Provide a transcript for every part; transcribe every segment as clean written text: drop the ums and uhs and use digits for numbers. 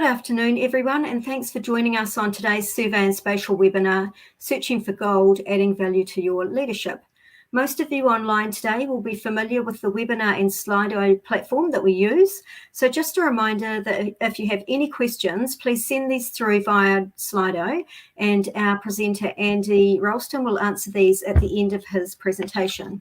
Good afternoon, everyone, and thanks for joining us on today's Survey and Spatial webinar, Searching for Gold, Adding Value to Your Leadership. Most of you online today will be familiar with the webinar and Slido platform that we use. So just a reminder that if you have any questions, please send these through via Slido, and our presenter, Andy Ralston, will answer these at the end of his presentation.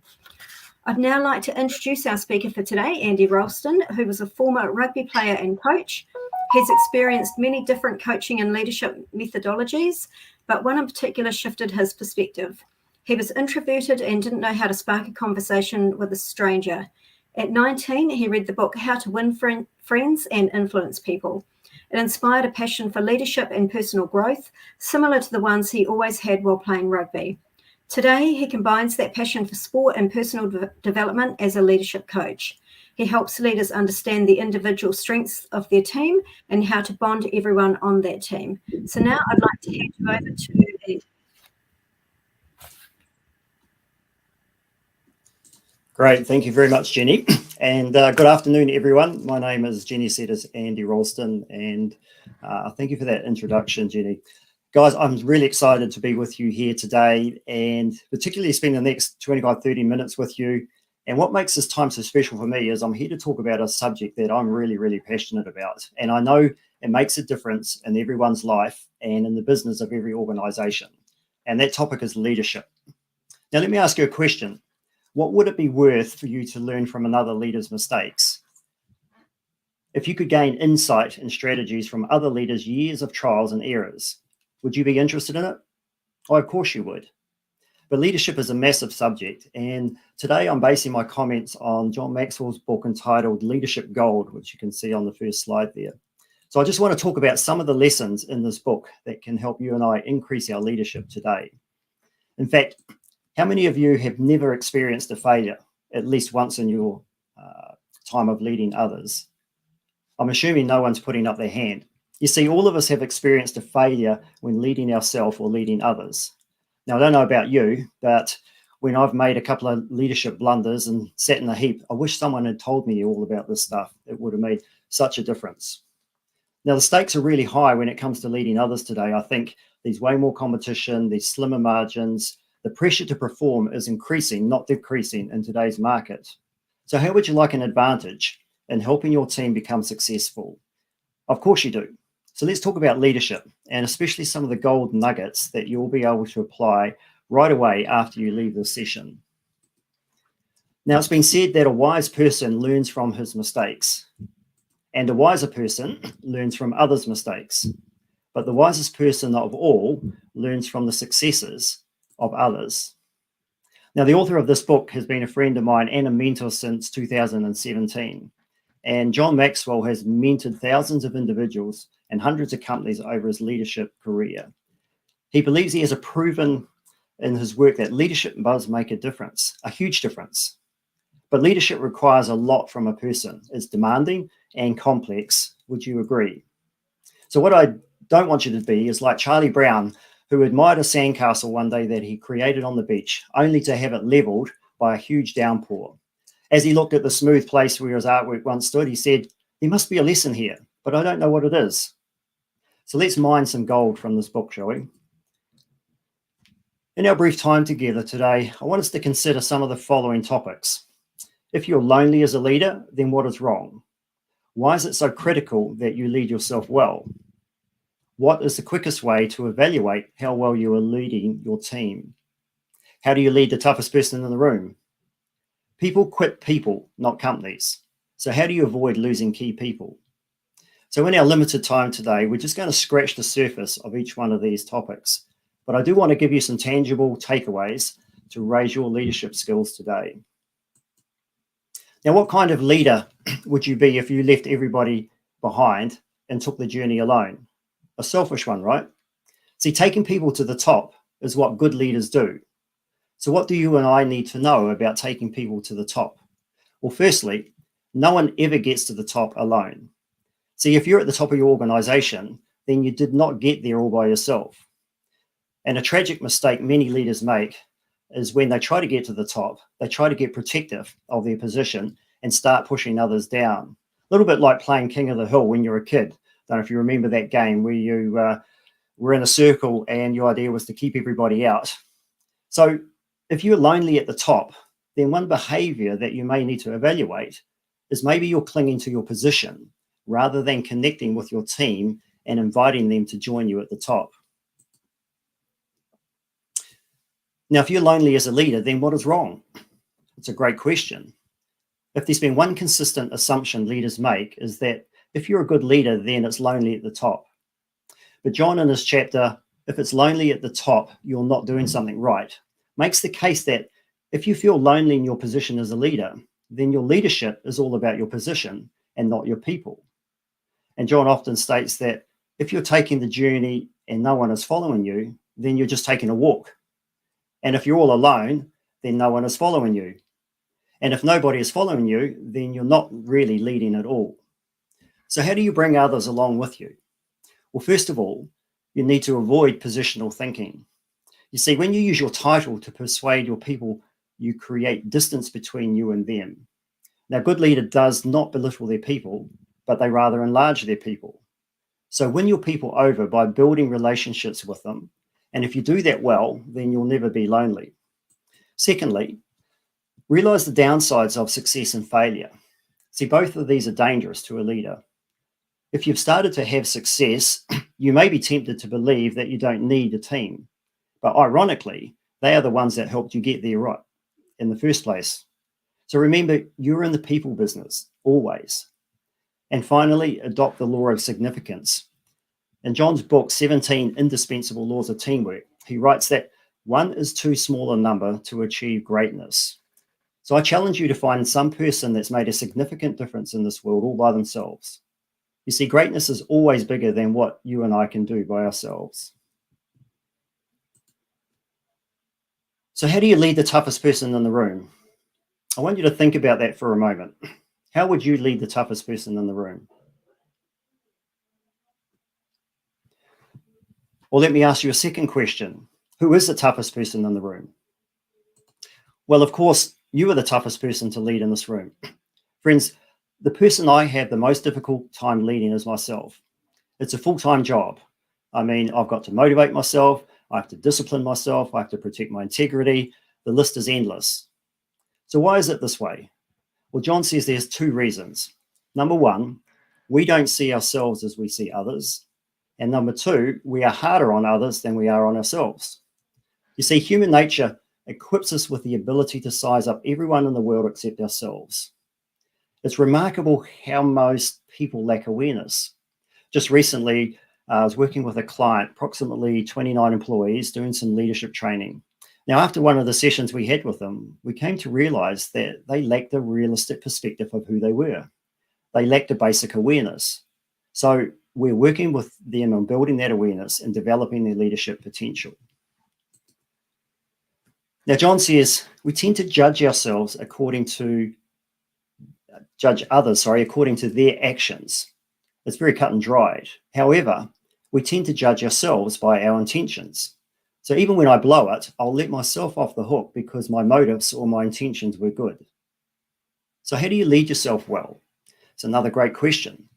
I'd now like to introduce our speaker for today, Andy Ralston, who was a former rugby player and coach. He's experienced many different coaching and leadership methodologies, but one in particular shifted his perspective. He was introverted and didn't know how to spark a conversation with a stranger. At 19, he read the book How to Win Friends and Influence People. It inspired a passion for leadership and personal growth, similar to the ones he always had while playing rugby. Today, he combines that passion for sport and personal development as a leadership coach. He helps leaders understand the individual strengths of their team and how to bond everyone on that team. So now I'd like to hand you over to Andy. Great, thank you very much, Jenny. And good afternoon, everyone. My name is Jenny said, is Andy Ralston, and thank you for that introduction, Jenny. Guys, I'm really excited to be with you here today, and particularly spend the next 25-30 minutes with you. And what makes this time so special for me is I'm here to talk about a subject that I'm really, really passionate about. And I know it makes a difference in everyone's life and in the business of every organization. And that topic is leadership. Now, let me ask you a question. What would it be worth for you to learn from another leader's mistakes? If you could gain insight and strategies from other leaders' years of trials and errors, would you be interested in it? Oh, of course you would. But leadership is a massive subject, and today I'm basing my comments on John Maxwell's book entitled Leadership Gold, which you can see on the first slide there. So I just want to talk about some of the lessons in this book that can help you and I increase our leadership today. In fact, how many of you have never experienced a failure at least once in your time of leading others? I'm assuming no one's putting up their hand. You see, all of us have experienced a failure when leading ourselves or leading others. Now, I don't know about you, but when I've made a couple of leadership blunders and sat in a heap, I wish someone had told me all about this stuff. It would have made such a difference. Now, the stakes are really high when it comes to leading others today. I think there's way more competition, there's slimmer margins. The pressure to perform is increasing, not decreasing in today's market. So how would you like an advantage in helping your team become successful? Of course you do. So let's talk about leadership, and especially some of the gold nuggets that you'll be able to apply right away after you leave this session. Now, it's been said that a wise person learns from his mistakes, and a wiser person learns from others' mistakes. But the wisest person of all learns from the successes of others. Now, the author of this book has been a friend of mine and a mentor since 2017. And John Maxwell has mentored thousands of individuals and hundreds of companies over his leadership career. He believes he has proven in his work that leadership does make a difference, a huge difference. But leadership requires a lot from a person. It's demanding and complex. Would you agree? So what I don't want you to be is like Charlie Brown, who admired a sandcastle one day that he created on the beach, only to have it leveled by a huge downpour. As he looked at the smooth place where his artwork once stood, he said, there must be a lesson here, but I don't know what it is. So let's mine some gold from this book, shall we? In our brief time together today, I want us to consider some of the following topics. If you're lonely as a leader, then what is wrong? Why is it so critical that you lead yourself well? What is the quickest way to evaluate how well you are leading your team? How do you lead the toughest person in the room? People quit people, not companies. So how do you avoid losing key people? So in our limited time today, we're just going to scratch the surface of each one of these topics. But I do want to give you some tangible takeaways to raise your leadership skills today. Now, what kind of leader would you be if you left everybody behind and took the journey alone? A selfish one, right? See, taking people to the top is what good leaders do. So what do you and I need to know about taking people to the top? Well, firstly, no one ever gets to the top alone. See, if you're at the top of your organization, then you did not get there all by yourself. And a tragic mistake many leaders make is when they try to get to the top, they try to get protective of their position and start pushing others down. A little bit like playing King of the Hill when you're a kid. don't know if you remember that game where you were in a circle and your idea was to keep everybody out. So if you're lonely at the top, then one behavior that you may need to evaluate is maybe you're clinging to your position rather than connecting with your team and inviting them to join you at the top. Now, if you're lonely as a leader, then what is wrong? It's a great question. If there's been one consistent assumption leaders make is that if you're a good leader, then it's lonely at the top. But John in his chapter, if it's lonely at the top, you're not doing something right, makes the case that if you feel lonely in your position as a leader, then your leadership is all about your position and not your people. And John often states that if you're taking the journey and no one is following you, then you're just taking a walk. And if you're all alone, then no one is following you. And if nobody is following you, then you're not really leading at all. So how do you bring others along with you? Well, first of all, you need to avoid positional thinking. You see, when you use your title to persuade your people, you create distance between you and them. Now, a good leader does not belittle their people, but they rather enlarge their people. So win your people over by building relationships with them. And if you do that well, then you'll never be lonely. Secondly, realize the downsides of success and failure. See, both of these are dangerous to a leader. If you've started to have success, you may be tempted to believe that you don't need a team. But ironically, they are the ones that helped you get there right in the first place. So remember, you're in the people business, always. And finally, adopt the law of significance. In John's book, 17 Indispensable Laws of Teamwork, he writes that one is too small a number to achieve greatness. So I challenge you to find some person that's made a significant difference in this world all by themselves. You see, greatness is always bigger than what you and I can do by ourselves. So how do you lead the toughest person in the room? I want you to think about that for a moment. How would you lead the toughest person in the room? Well, let me ask you a second question. Who is the toughest person in the room? Well, of course, you are the toughest person to lead in this room. Friends, the person I have the most difficult time leading is myself. It's a full-time job. I mean, I've got to motivate myself. I have to discipline myself. I have to protect my integrity. The list is endless. So why is it this way? Well, John says there's two reasons. Number one, we don't see ourselves as we see others. And number two, we are harder on others than we are on ourselves. You see, human nature equips us with the ability to size up everyone in the world except ourselves. It's remarkable how most people lack awareness. Just recently, I was working with a client, approximately 29 employees, doing some leadership training. Now, after one of the sessions we had with them, we came to realize that they lacked a realistic perspective of who they were. They lacked a basic awareness. So we're working with them on building that awareness and developing their leadership potential. Now, John says we tend to judge ourselves according to their actions. It's very cut and dried. However, we tend to judge ourselves by our intentions. So even when I blow it, I'll let myself off the hook because my motives or my intentions were good. So how do you lead yourself well? It's another great question.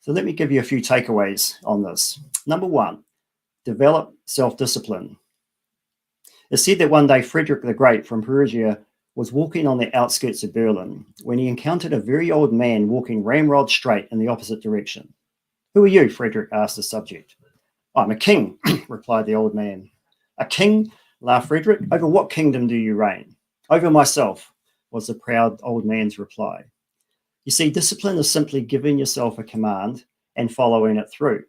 So let me give you a few takeaways on this. Number one, develop self-discipline. It's said that one day Frederick the Great from Perugia was walking on the outskirts of Berlin when he encountered a very old man walking ramrod straight in the opposite direction. "Who are you?" Frederick asked the subject. "I'm a king," replied the old man. "A king?" laughed Frederick. "Over what kingdom do you reign?" "Over myself," was the proud old man's reply. You see, discipline is simply giving yourself a command and following it through.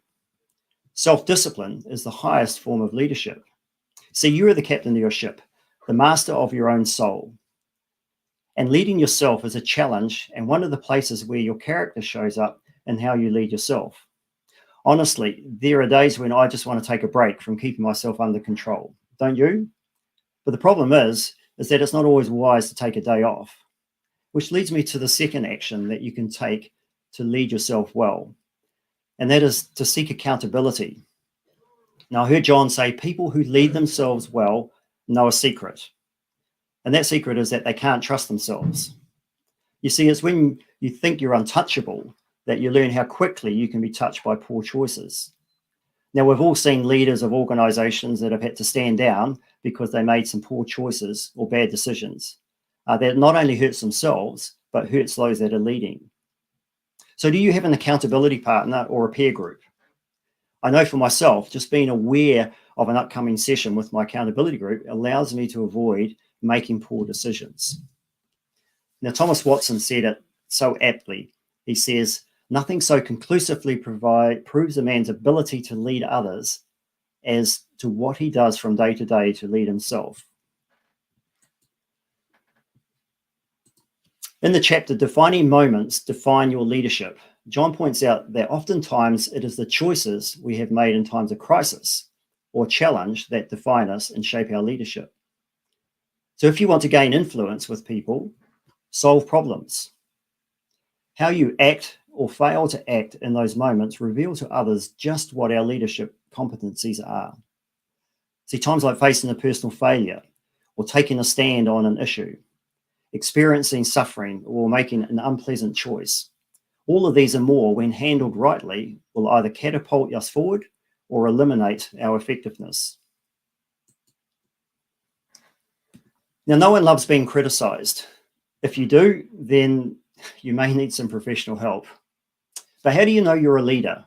Self-discipline is the highest form of leadership. See, you are the captain of your ship, the master of your own soul. And leading yourself is a challenge and one of the places where your character shows up and how you lead yourself. Honestly, there are days when I just want to take a break from keeping myself under control. Don't you? But the problem is that it's not always wise to take a day off, which leads me to the second action that you can take to lead yourself well, and that is to seek accountability. Now, I heard John say people who lead themselves well know a secret, and that secret is that they can't trust themselves. You see, it's when you think you're untouchable that you learn how quickly you can be touched by poor choices. Now, we've all seen leaders of organizations that have had to stand down because they made some poor choices or bad decisions that not only hurts themselves, but hurts those that are leading. So do you have an accountability partner or a peer group? I know for myself, just being aware of an upcoming session with my accountability group allows me to avoid making poor decisions. Now, Thomas Watson said it so aptly. He says, nothing so conclusively proves a man's ability to lead others as to what he does from day to day to lead himself. In the chapter, Defining Moments Define Your Leadership, John points out that oftentimes it is the choices we have made in times of crisis or challenge that define us and shape our leadership. So if you want to gain influence with people, solve problems. How you act or fail to act in those moments reveal to others just what our leadership competencies are. See, times like facing a personal failure or taking a stand on an issue, experiencing suffering or making an unpleasant choice. All of these and more, when handled rightly, will either catapult us forward or eliminate our effectiveness. Now, no one loves being criticized. If you do, then you may need some professional help. But how do you know you're a leader?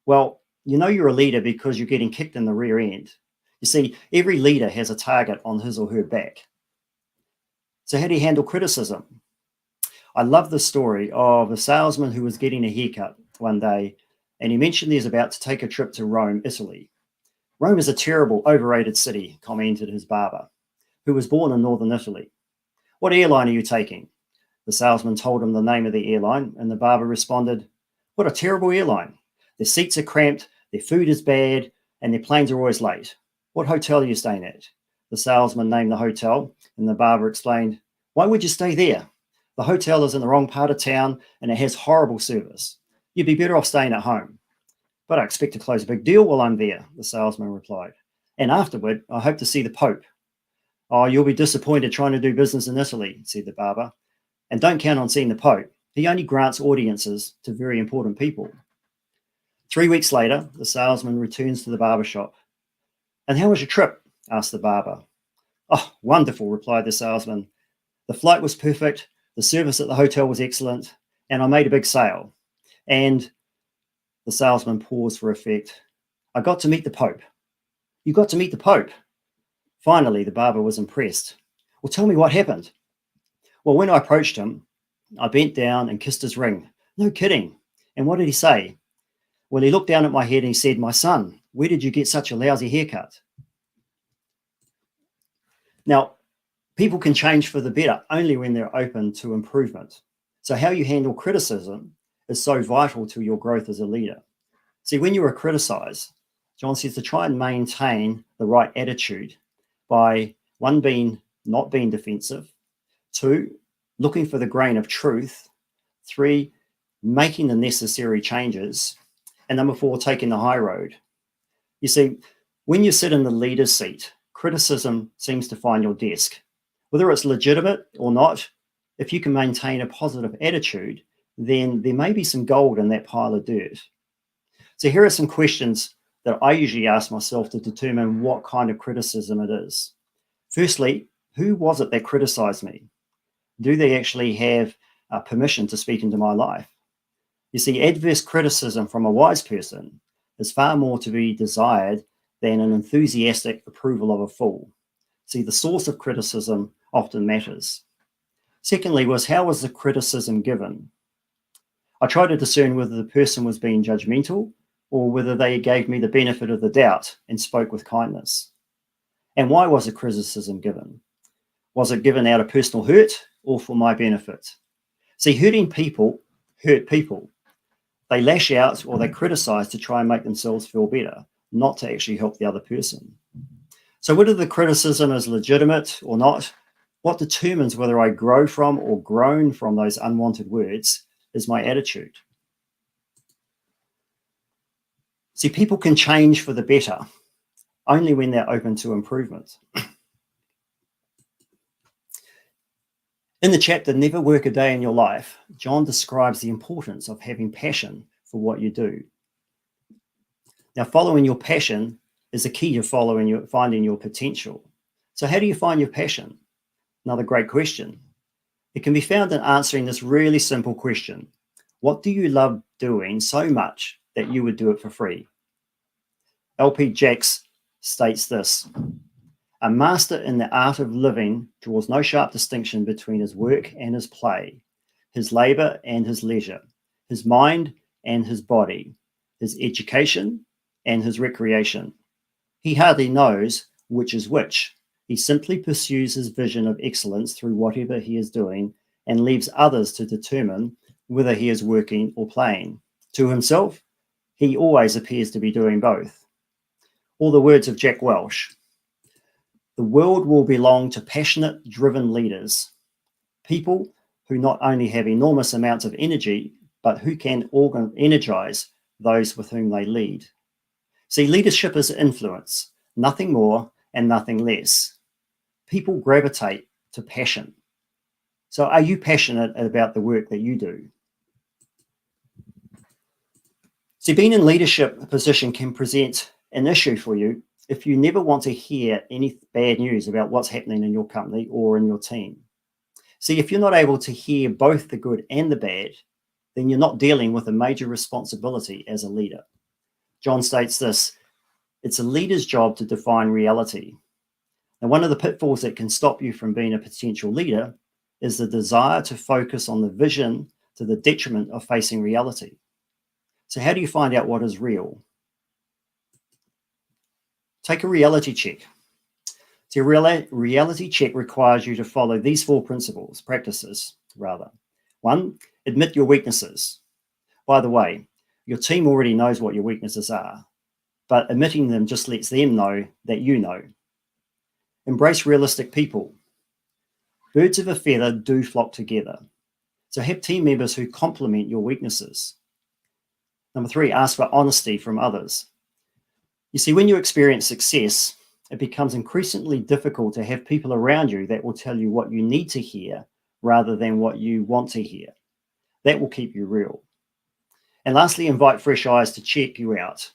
Well, you know you're a leader because you're getting kicked in the rear end. You see, every leader has a target on his or her back. So how do you handle criticism? I love the story of a salesman who was getting a haircut one day, and he mentioned he was about to take a trip to Rome, Italy. Rome is a terrible, overrated city, commented his barber, who was born in northern Italy. What airline are you taking? The salesman told him the name of the airline, and the barber responded, what a terrible airline. Their seats are cramped, their food is bad, and their planes are always late. What hotel are you staying at? The salesman named the hotel, and the barber explained, why would you stay there? The hotel is in the wrong part of town, and it has horrible service. You'd be better off staying at home. But I expect to close a big deal while I'm there, the salesman replied. And afterward, I hope to see the Pope. Oh, you'll be disappointed trying to do business in Italy, said the barber. And don't count on seeing the Pope. He only grants audiences to very important people. 3 weeks later, the salesman returns to the barber shop. And how was your trip? Asked the barber. Oh, wonderful, replied the salesman. The flight was perfect, the service at the hotel was excellent, and I made a big sale. And the salesman paused for effect. I got to meet the Pope. You got to meet the Pope? Finally, the barber was impressed. Well, tell me what happened. Well, when I approached him, I bent down and kissed his ring. No kidding. And what did he say? Well, he looked down at my head and he said, my son, where did you get such a lousy haircut? Now, people can change for the better only when they're open to improvement. So how you handle criticism is so vital to your growth as a leader. See, when you are criticized, John says to try and maintain the right attitude by, one, not being defensive, 2, looking for the grain of truth, 3, making the necessary changes, and number 4, taking the high road. You see, when you sit in the leader's seat, criticism seems to find your desk. Whether it's legitimate or not, if you can maintain a positive attitude, then there may be some gold in that pile of dirt. So here are some questions that I usually ask myself to determine what kind of criticism it is. Firstly, who was it that criticized me? Do they actually have permission to speak into my life? You see, adverse criticism from a wise person is far more to be desired than an enthusiastic approval of a fool. See, the source of criticism often matters. Secondly how was the criticism given? I try to discern whether the person was being judgmental or whether they gave me the benefit of the doubt and spoke with kindness. And why was the criticism given? Was it given out of personal hurt or for my benefit? See, hurting people hurt people. They lash out or they criticize to try and make themselves feel better, not to actually help the other person. So whether the criticism is legitimate or not, what determines whether I grow from or groan from those unwanted words is my attitude. See, people can change for the better only when they're open to improvement. In the chapter, Never Work a Day in Your Life, John describes the importance of having passion for what you do. Now, following your passion is the key to finding your potential. So how do you find your passion? Another great question. It can be found in answering this really simple question. What do you love doing so much that you would do it for free? LP Jacks states this: a master in the art of living draws no sharp distinction between his work and his play, his labor and his leisure, his mind and his body, his education and his recreation. He hardly knows which is which. He simply pursues his vision of excellence through whatever he is doing and leaves others to determine whether he is working or playing. To himself, he always appears to be doing both. Or the words of Jack Welch: the world will belong to passionate, driven leaders, people who not only have enormous amounts of energy, but who can energize those with whom they lead. See, leadership is influence, nothing more and nothing less. People gravitate to passion. So are you passionate about the work that you do? See, being in leadership position can present an issue for you if you never want to hear any bad news about what's happening in your company or in your team. See, if you're not able to hear both the good and the bad, then you're not dealing with a major responsibility as a leader. John states this: it's a leader's job to define reality. And one of the pitfalls that can stop you from being a potential leader is the desire to focus on the vision to the detriment of facing reality. So how do you find out what is real? Take a reality check. So a reality check requires you to follow these four practices. 1, admit your weaknesses. By the way, your team already knows what your weaknesses are, but admitting them just lets them know that you know. Embrace realistic people. Birds of a feather do flock together. So have team members who complement your weaknesses. 3, ask for honesty from others. You see, when you experience success, it becomes increasingly difficult to have people around you that will tell you what you need to hear rather than what you want to hear. That will keep you real. And lastly, invite fresh eyes to check you out.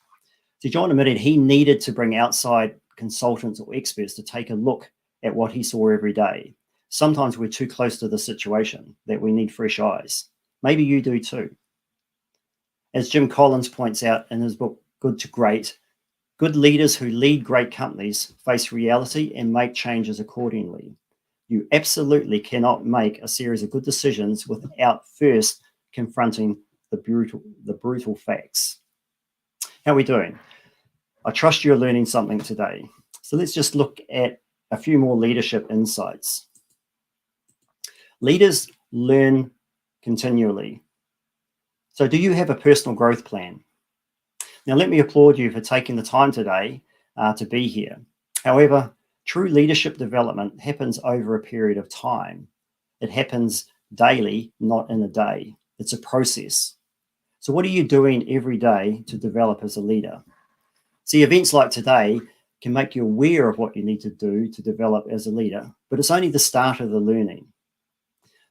So John admitted he needed to bring outside consultants or experts to take a look at what he saw every day. Sometimes we're too close to the situation that we need fresh eyes. Maybe you do too. As Jim Collins points out in his book, Good to Great, good leaders who lead great companies face reality and make changes accordingly. You absolutely cannot make a series of good decisions without first confronting the brutal facts. How are we doing? I trust you're learning something today. So let's just look at a few more leadership insights. Leaders learn continually. So do you have a personal growth plan? Now, let me applaud you for taking the time today to be here. However, true leadership development happens over a period of time. It happens daily, not in a day. It's a process. So what are you doing every day to develop as a leader? See, events like today can make you aware of what you need to do to develop as a leader, but it's only the start of the learning.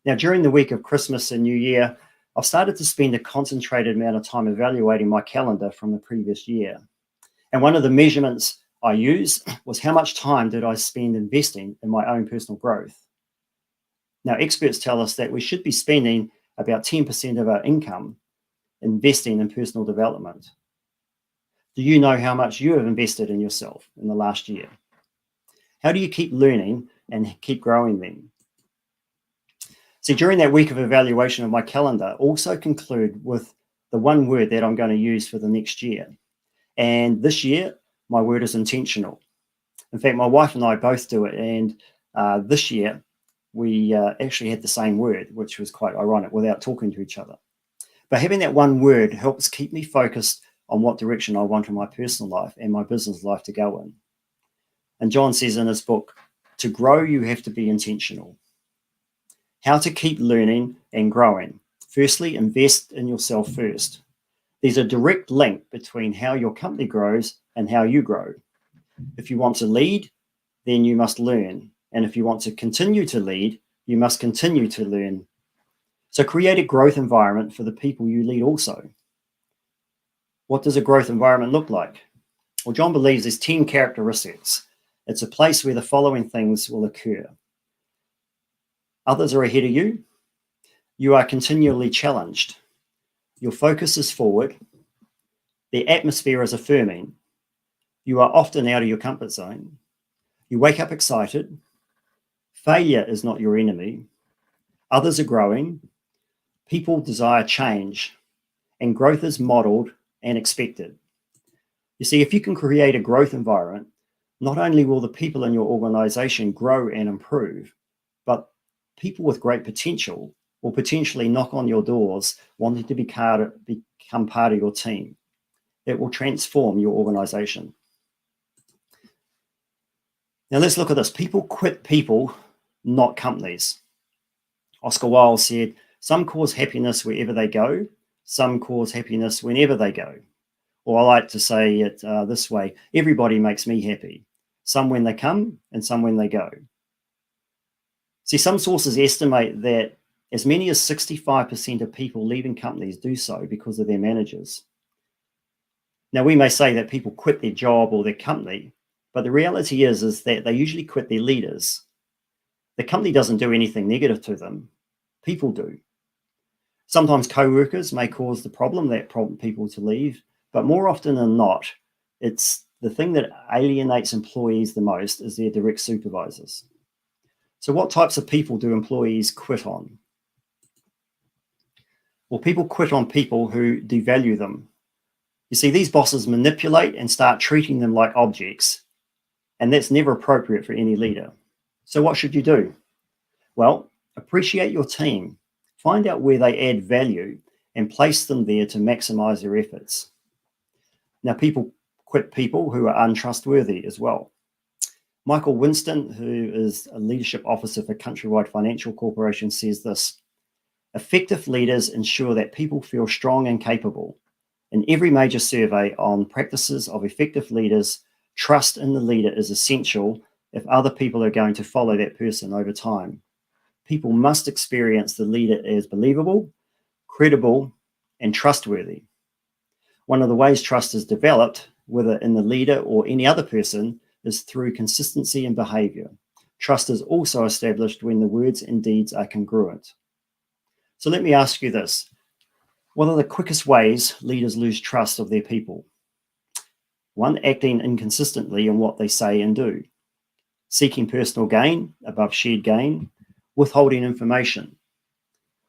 Now, during the week of Christmas and New Year, I've started to spend a concentrated amount of time evaluating my calendar from the previous year. And one of the measurements I used was how much time did I spend investing in my own personal growth. Now, experts tell us that we should be spending about 10% of our income investing in personal development. Do you know how much you have invested in yourself in the last year? How do you keep learning and keep growing then? See, during that week of evaluation of my calendar, also conclude with the one word that I'm going to use for the next year. And this year, my word is intentional. In fact, my wife and I both do it. And this year, we actually had the same word, which was quite ironic without talking to each other. But having that one word helps keep me focused on what direction I want in my personal life and my business life to go in. And John says in his book, to grow, you have to be intentional. How to keep learning and growing. Firstly, invest in yourself first. There's a direct link between how your company grows and how you grow. If you want to lead, then you must learn. And if you want to continue to lead, You must continue to learn. So create a growth environment for the people you lead also. What does a growth environment look like? Well, John believes there's 10 characteristics. It's a place where the following things will occur. Others are ahead of you. You are continually challenged. Your focus is forward. The atmosphere is affirming. You are often out of your comfort zone. You wake up excited. Failure is not your enemy. Others are growing. People desire change. And growth is modeled and expected. You see, if you can create a growth environment, not only will the people in your organization grow and improve, but people with great potential will potentially knock on your doors wanting to become part of your team. It will transform your organization. Now let's look at this. People quit people, not companies. Oscar Wilde said, some cause happiness wherever they go, some cause happiness whenever they go. Or I like to say it this way, everybody makes me happy. Some when they come and some when they go. See, some sources estimate that as many as 65% of people leaving companies do so because of their managers. Now, we may say that people quit their job or their company, but the reality is that they usually quit their leaders. The company doesn't do anything negative to them. People do. Sometimes co-workers may cause the problem that prompt people to leave, but more often than not, it's the thing that alienates employees the most is their direct supervisors. So what types of people do employees quit on? Well, people quit on people who devalue them. You see, these bosses manipulate and start treating them like objects, and that's never appropriate for any leader. So what should you do? Well, appreciate your team. Find out where they add value and place them there to maximize their efforts. Now, people quit people who are untrustworthy as well. Michael Winston, who is a leadership officer for Countrywide Financial Corporation, says this: effective leaders ensure that people feel strong and capable. In every major survey on practices of effective leaders, trust in the leader is essential if other people are going to follow that person over time. People must experience the leader as believable, credible, and trustworthy. One of the ways trust is developed, whether in the leader or any other person, is through consistency in behavior. Trust is also established when the words and deeds are congruent. So let me ask you this. What are the quickest ways leaders lose trust of their people? 1, acting inconsistently in what they say and do. Seeking personal gain above shared gain. Withholding information.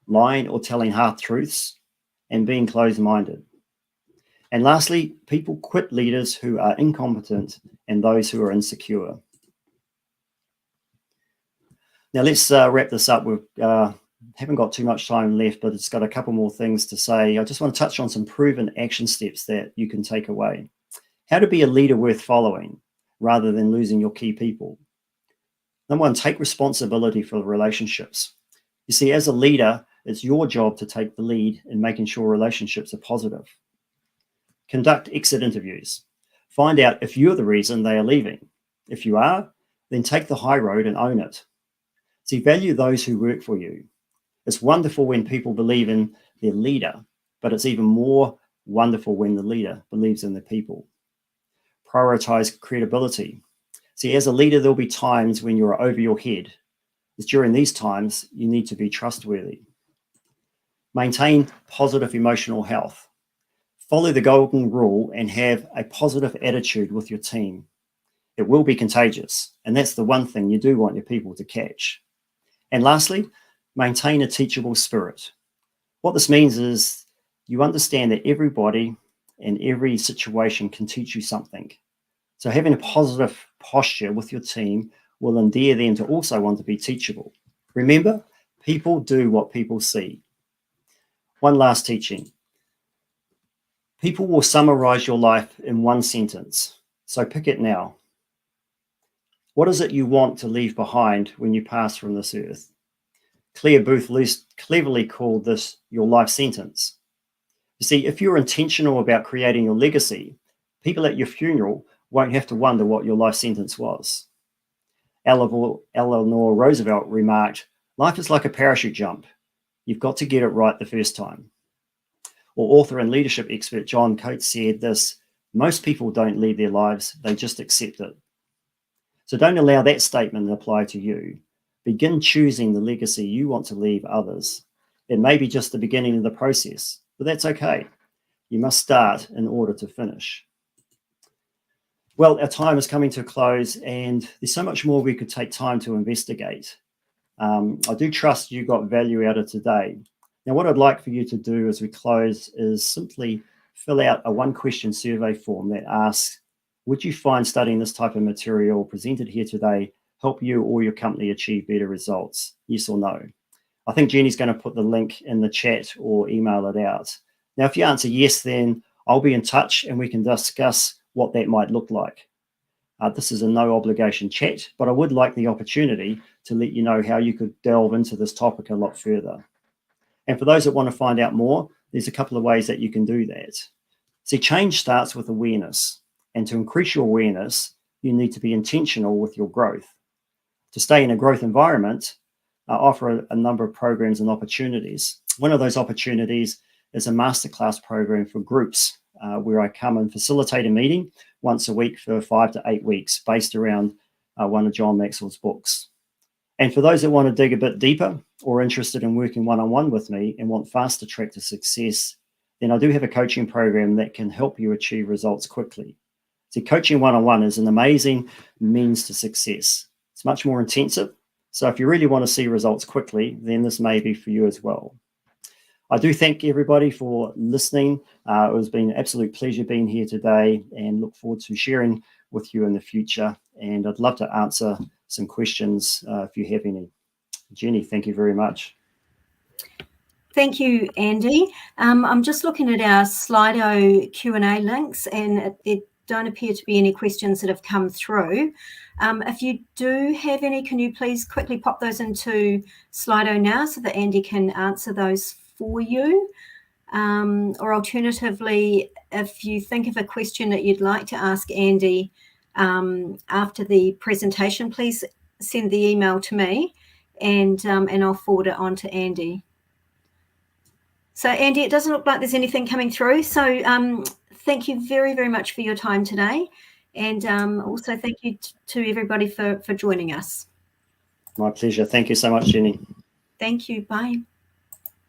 Lying or telling half-truths. And being closed-minded. And lastly, people quit leaders who are incompetent and those who are insecure. Now let's wrap this up. We haven't got too much time left, but it's got a couple more things to say. I just want to touch on some proven action steps that you can take away. How to be a leader worth following rather than losing your key people. Number 1, take responsibility for the relationships. You see, as a leader, it's your job to take the lead in making sure relationships are positive. Conduct exit interviews. Find out if you're the reason they are leaving. If you are, then take the high road and own it. See, value those who work for you. It's wonderful when people believe in their leader, but it's even more wonderful when the leader believes in the people. Prioritize credibility. See, as a leader, there'll be times when you're over your head. It's during these times you need to be trustworthy. Maintain positive emotional health. Follow the golden rule and have a positive attitude with your team. It will be contagious, and that's the one thing you do want your people to catch. And lastly, maintain a teachable spirit. What this means is you understand that everybody and every situation can teach you something. So having a positive posture with your team will endear them to also want to be teachable. Remember, people do what people see. One last teaching. People will summarize your life in one sentence. So pick it now. What is it you want to leave behind when you pass from this earth? Claire Booth cleverly called this your life sentence. You see, if you're intentional about creating your legacy, people at your funeral won't have to wonder what your life sentence was. Eleanor Roosevelt remarked, Life is like a parachute jump. You've got to get it right the first time. Or author and leadership expert John Coates said this: most people don't lead their lives, they just accept it. So don't allow that statement to apply to you. Begin choosing the legacy you want to leave others. It may be just the beginning of the process, but that's okay. You must start in order to finish. Well, our time is coming to a close, and there's so much more we could take time to investigate. I do trust you got value out of today. Now, what I'd like for you to do as we close is simply fill out a one-question survey form that asks, would you find studying this type of material presented here today help you or your company achieve better results? Yes or no? I think Jenny's going to put the link in the chat or email it out. Now, if you answer yes, then I'll be in touch and we can discuss what that might look like. This is a no obligation chat, but I would like the opportunity to let you know how you could delve into this topic a lot further. And for those that want to find out more, there's a couple of ways that you can do that. See, change starts with awareness. And to increase your awareness, you need to be intentional with your growth. To stay in a growth environment, offer a number of programs and opportunities. One of those opportunities is a masterclass program for groups where I come and facilitate a meeting once a week for 5 to 8 weeks based around one of John Maxwell's books. And for those that want to dig a bit deeper or interested in working one-on-one with me and want faster track to success, then I do have a coaching program that can help you achieve results quickly. See, coaching one-on-one is an amazing means to success. It's much more intensive. So if you really want to see results quickly, then this may be for you as well. I do thank everybody for listening. It has been an absolute pleasure being here today and look forward to sharing with you in the future. And I'd love to answer some questions if you have any. Jenny, thank you very much. Thank you, Andy. I'm just looking at our Slido Q&A links, and there don't appear to be any questions that have come through. If you do have any, can you please quickly pop those into Slido now so that Andy can answer those for you? Or alternatively, if you think of a question that you'd like to ask Andy after the presentation, please send the email to me and I'll forward it on to Andy. So Andy, it doesn't look like there's anything coming through. So thank you very, very much for your time today. And also thank you to everybody for joining us. My pleasure. Thank you so much, Jenny. Thank you. Bye.